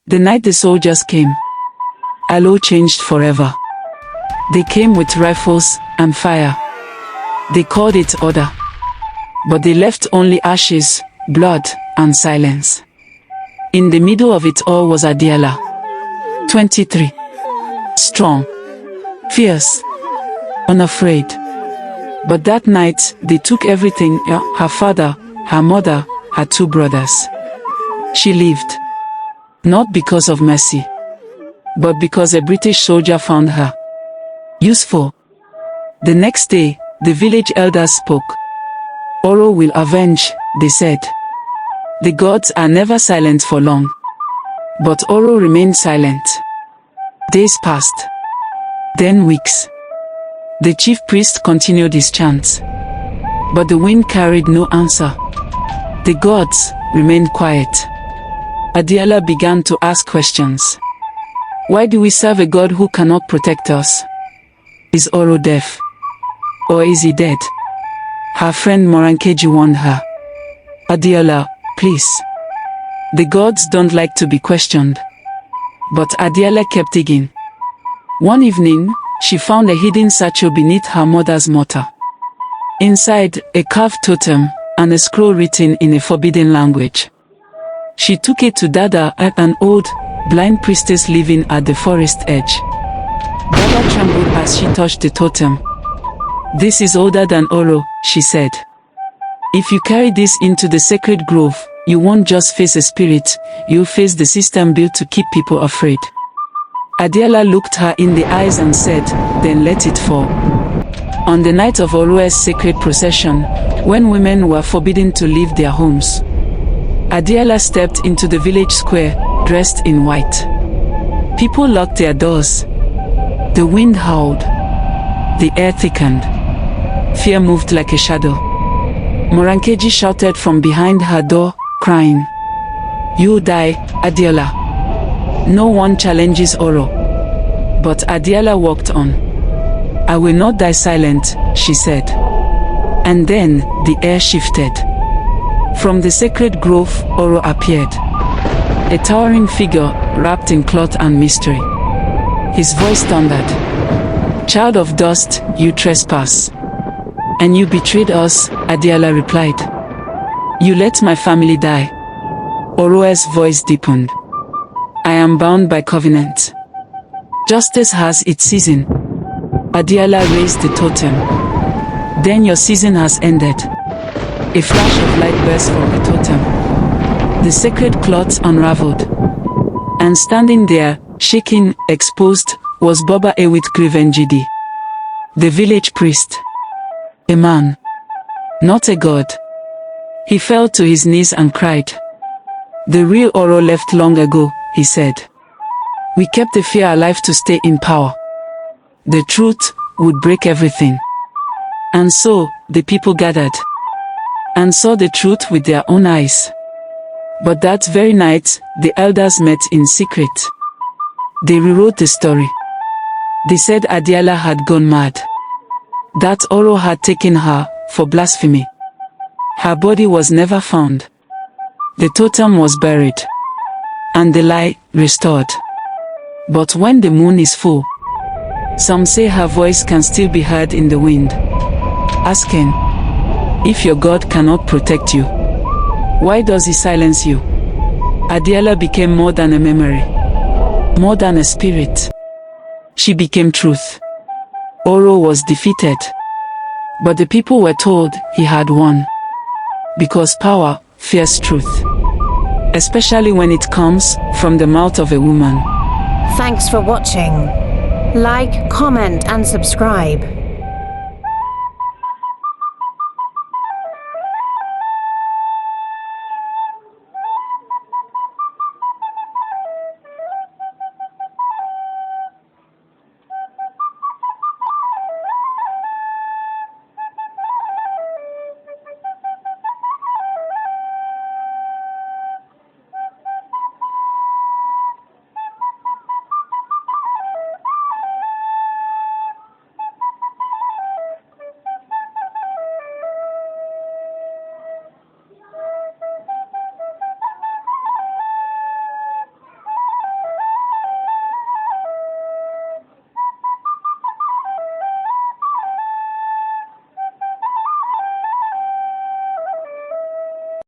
The night the soldiers came, Alo changed forever. They came with rifles and fire. They called it order. But they left only ashes, blood, and silence. In the middle of it all was Adiala. 23. Strong, fierce, unafraid. But that night, they took everything, her father, her mother, her 2 brothers. She lived. Not because of mercy, but because a British soldier found her useful. The next day, the village elders spoke. Oro will avenge, they said. The gods are never silent for long. But Oro remained silent. Days passed. Then weeks. The chief priest continued his chants. But the wind carried no answer. The gods remained quiet. Adiala began to ask questions. Why do we serve a God who cannot protect us? Is Oro deaf? Or is he dead? Her friend Morankeji warned her. Adiala, please. The gods don't like to be questioned. But Adiala kept digging. One evening, she found a hidden satchel beneath her mother's mortar. Inside, a carved totem, and a scroll written in a forbidden language. She took it to Dada, an old, blind priestess living at the forest edge. Dada trembled as she touched the totem. This is older than Oro, she said. If you carry this into the sacred grove, you won't just face a spirit, you'll face the system built to keep people afraid. Adiala looked her in the eyes and said, then let it fall. On the night of Oro's sacred procession, when women were forbidden to leave their homes, Adiala stepped into the village square, dressed in white. People locked their doors. The wind howled. The air thickened. Fear moved like a shadow. Morankeji shouted from behind her door, crying, "You'll die, Adiala." No one challenges Oro. But Adiala walked on. "I will not die silent," she said. And then, the air shifted. From the sacred grove, Oro appeared. A towering figure, wrapped in cloth and mystery. His voice thundered. "Child of dust, you trespass. And you betrayed us," Adiala replied. "You let my family die." Oro's voice deepened. "I am bound by covenant. Justice has its season." Adiala raised the totem. "Then your season has ended." A flash of light burst from the totem. The sacred cloth unraveled. And standing there, shaking, exposed, was Baba Ewit Grivenjidi, the village priest. A man, not a god. He fell to his knees and cried. "The real Oro left long ago," he said. "We kept the fear alive to stay in power. The truth would break everything." And so, the people gathered and saw the truth with their own eyes. But that very night, the elders met in secret. They rewrote the story. They said Adiala had gone mad. That Oro had taken her for blasphemy. Her body was never found. The totem was buried. And the lie restored. But when the moon is full, some say her voice can still be heard in the wind, asking, if your God cannot protect you, why does he silence you? Adiala became more than a memory, more than a spirit. She became truth. Oro was defeated, but the people were told he had won. Because power fears truth, especially when it comes from the mouth of a woman. Thanks for watching. Like, comment and subscribe.